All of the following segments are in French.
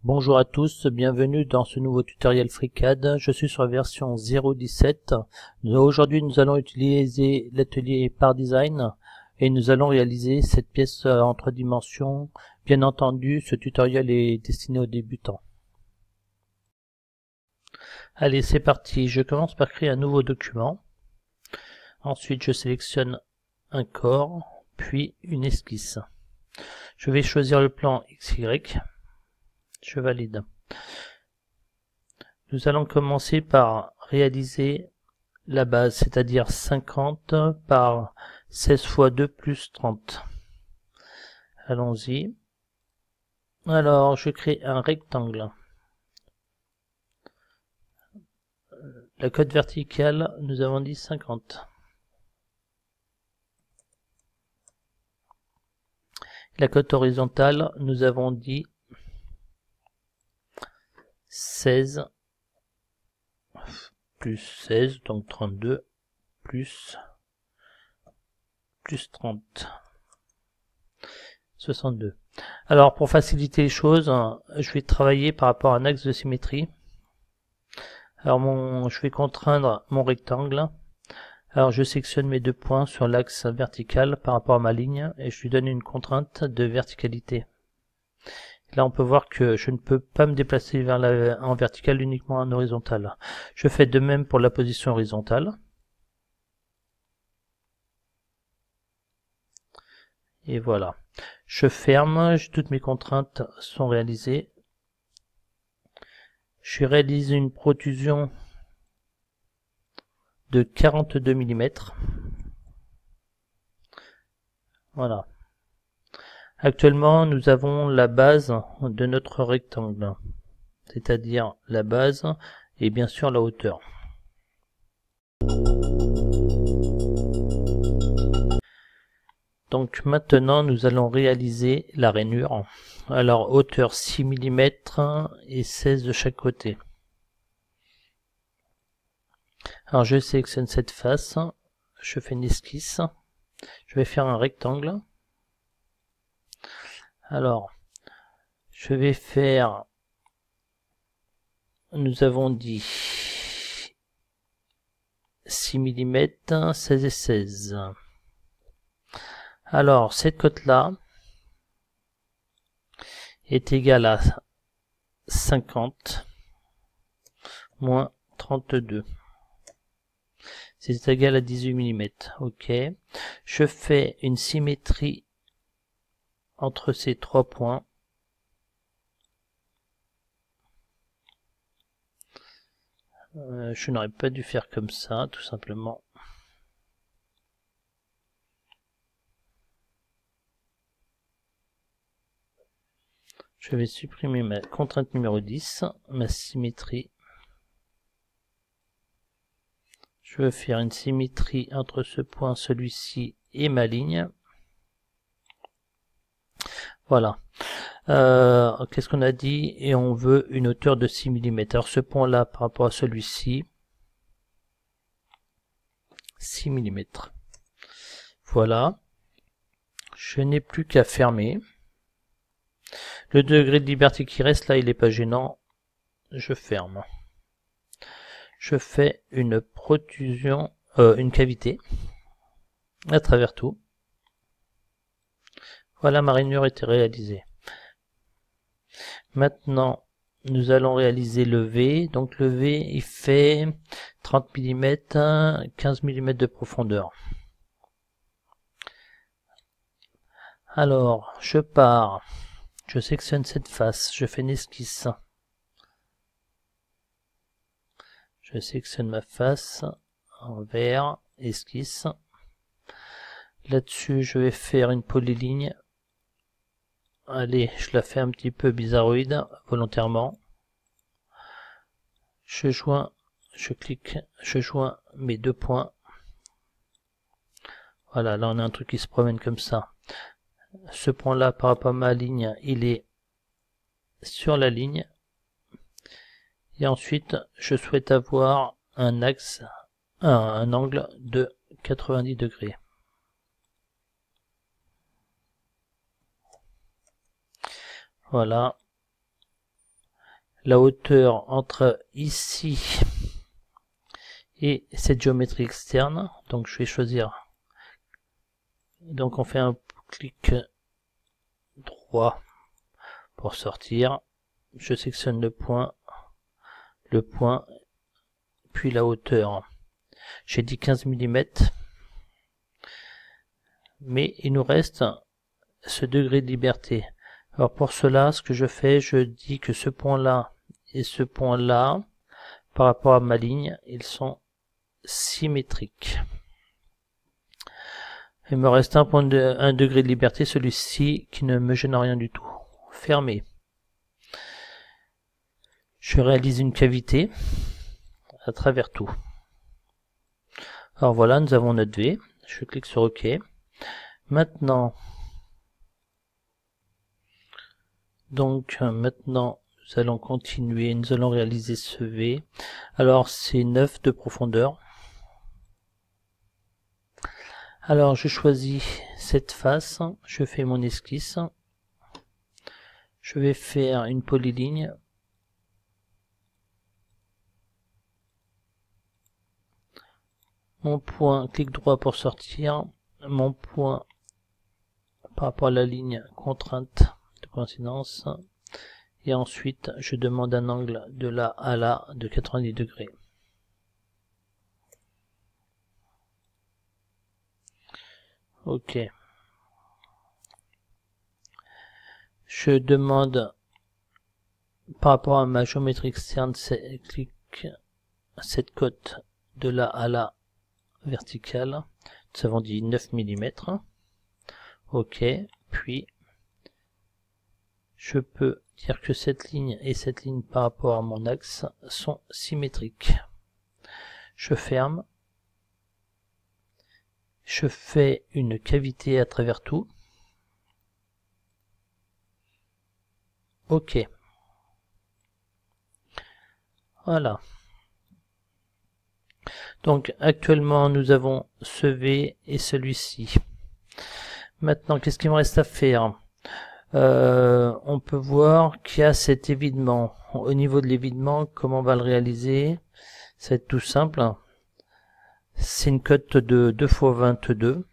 Bonjour à tous, bienvenue dans ce nouveau tutoriel FreeCAD. Je suis sur la version 0.17. Aujourd'hui nous allons utiliser l'atelier Part Design et nous allons réaliser cette pièce en 3 dimensions. Bien entendu, ce tutoriel est destiné aux débutants. Allez, c'est parti. Je commence par créer un nouveau document. Ensuite, je sélectionne un corps, puis une esquisse. Je vais choisir le plan XY. Je valide. Nous allons commencer par réaliser la base, c'est-à-dire 50 par 16 x 2 plus 30. Allons-y. Alors, je crée un rectangle. La cote verticale, nous avons dit 50. La cote horizontale, nous avons dit 16 plus 16, donc 32 plus 30, 62. Alors pour faciliter les choses, je vais travailler par rapport à un axe de symétrie. Alors je vais contraindre mon rectangle. Alors je sélectionne mes 2 points sur l'axe vertical par rapport à ma ligne et je lui donne une contrainte de verticalité. Là, on peut voir que je ne peux pas me déplacer en vertical, uniquement en horizontal. Je fais de même pour la position horizontale. Et voilà. Je ferme, toutes mes contraintes sont réalisées. Je réalise une protrusion de 42 mm. Voilà. Actuellement, nous avons la base de notre rectangle, c'est-à-dire la base et bien sûr la hauteur. Donc maintenant, nous allons réaliser la rainure. Alors, hauteur 6 mm et 16 de chaque côté. Alors, je sélectionne cette face, je fais une esquisse, je vais faire un rectangle. Alors, je vais faire, nous avons dit 6 mm, 16 et 16. Alors, cette cote-là est égale à 50 moins 32. C'est égal à 18 mm. Ok. Je fais une symétrie entre ces 3 points. Je n'aurais pas dû faire comme ça, tout simplement. Je vais supprimer ma contrainte numéro 10, ma symétrie. Je veux faire une symétrie entre ce point, celui-ci et ma ligne. Voilà. Qu'est-ce qu'on a dit? Et on veut une hauteur de 6 mm. Alors ce point-là par rapport à celui-ci, 6 mm. Voilà. Je n'ai plus qu'à fermer. Le degré de liberté qui reste là, il n'est pas gênant. Je ferme. Je fais une protrusion, une cavité à travers tout. Voilà, ma rainure était réalisée. Maintenant, nous allons réaliser le V. Donc le V, il fait 30 mm, 15 mm de profondeur. Alors, je pars. Je sélectionne cette face. Je fais une esquisse. Je sélectionne ma face en vert, esquisse. Là-dessus, je vais faire une polyligne. Allez, je la fais un petit peu bizarroïde, volontairement. Je joins, je clique, je joins mes 2 points. Voilà, là on a un truc qui se promène comme ça. Ce point-là, par rapport à ma ligne, il est sur la ligne. Et ensuite, je souhaite avoir un axe, un angle de 90 degrés. Voilà. La hauteur entre ici et cette géométrie externe, donc je vais choisir, donc on fait un clic droit pour sortir, je sélectionne le point, puis la hauteur, j'ai dit 15 mm, mais il nous reste ce degré de liberté. Alors pour cela, ce que je fais, je dis que ce point là et ce point là, par rapport à ma ligne, ils sont symétriques. Il me reste un degré de liberté, celui-ci qui ne me gêne rien du tout. Fermé. Je réalise une cavité à travers tout. Alors voilà, nous avons notre V. Je clique sur OK. Maintenant, nous allons continuer, nous allons réaliser ce V. Alors c'est 9 de profondeur. Alors je choisis cette face, je fais mon esquisse. Je vais faire une polyligne. Mon point, clic droit pour sortir. Mon point par rapport à la ligne contrainte de coïncidence. Et ensuite, je demande un angle de là à là de 90 degrés. Ok. Je demande par rapport à ma géométrie externe, cette cote de là à là verticale. Nous avons dit 9 mm. Ok. Puis, je peux dire que cette ligne et cette ligne par rapport à mon axe sont symétriques. Je ferme. Je fais une cavité à travers tout. OK. Voilà. Donc actuellement nous avons ce V et celui-ci. Maintenant, qu'est-ce qu'il me reste à faire? On peut voir qu'il y a cet évidement. Au niveau de l'évidement, comment on va le réaliser? Ça va être tout simple. C'est une cote de 2 x 22.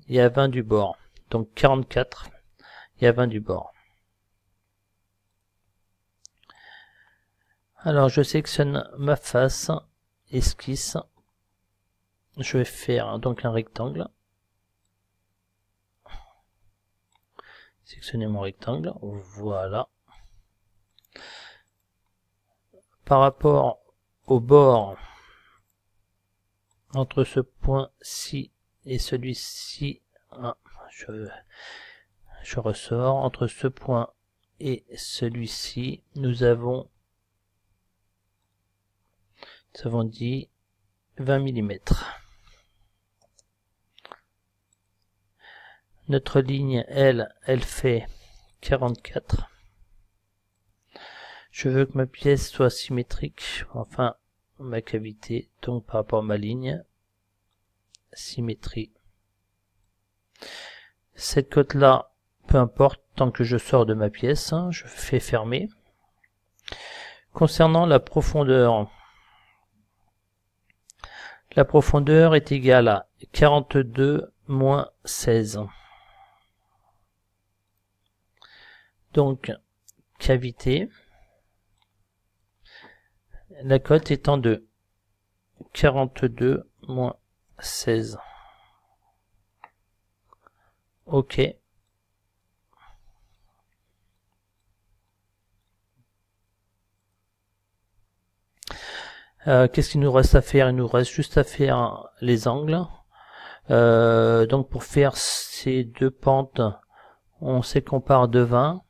Il y a 20 du bord. Donc 44. Il y a 20 du bord. Alors je sélectionne ma face, esquisse. Je vais faire donc un rectangle. Sélectionner mon rectangle. Voilà. Par rapport au bord entre ce point-ci et celui-ci, je ressors, entre ce point et celui-ci, nous avons dit 20 mm. Notre ligne, elle fait 44. Je veux que ma pièce soit symétrique, enfin ma cavité, donc par rapport à ma ligne, symétrie. Cette cote là, peu importe, tant que je sors de ma pièce, je fais fermer. Concernant la profondeur est égale à 42 moins 16. Donc, cavité, la cote étant de 42 moins 16. OK. Qu'est-ce qu'il nous reste à faire? Il nous reste juste à faire les angles. Donc pour faire ces deux pentes, on sait qu'on part de 20.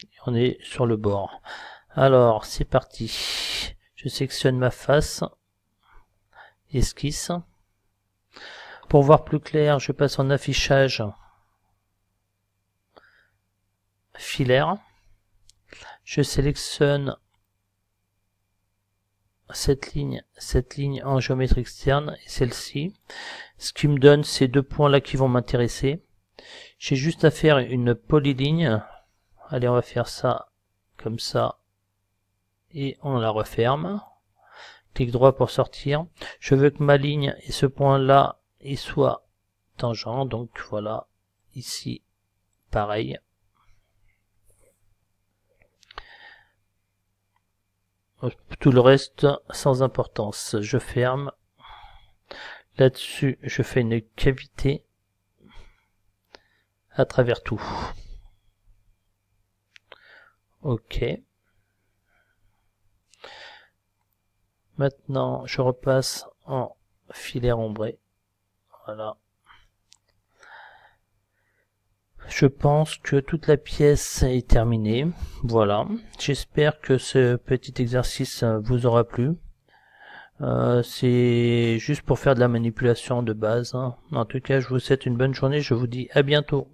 Et on est sur le bord. Alors c'est parti. Je sélectionne ma face. Esquisse. Pour voir plus clair, je passe en affichage filaire. Je sélectionne cette ligne en géométrie externe et celle-ci. Ce qui me donne ces deux points là qui vont m'intéresser. J'ai juste à faire une polyligne. Allez, on va faire ça comme ça et on la referme. Clic droit pour sortir. Je veux que ma ligne et ce point là il soit tangent, donc voilà, ici pareil. Tout le reste sans importance. Je ferme. Là-dessus, je fais une cavité à travers tout. Ok. Maintenant, je repasse en filet ombré. Voilà. Je pense que toute la pièce est terminée. Voilà. J'espère que ce petit exercice vous aura plu. C'est juste pour faire de la manipulation de base. En tout cas, je vous souhaite une bonne journée. Je vous dis à bientôt.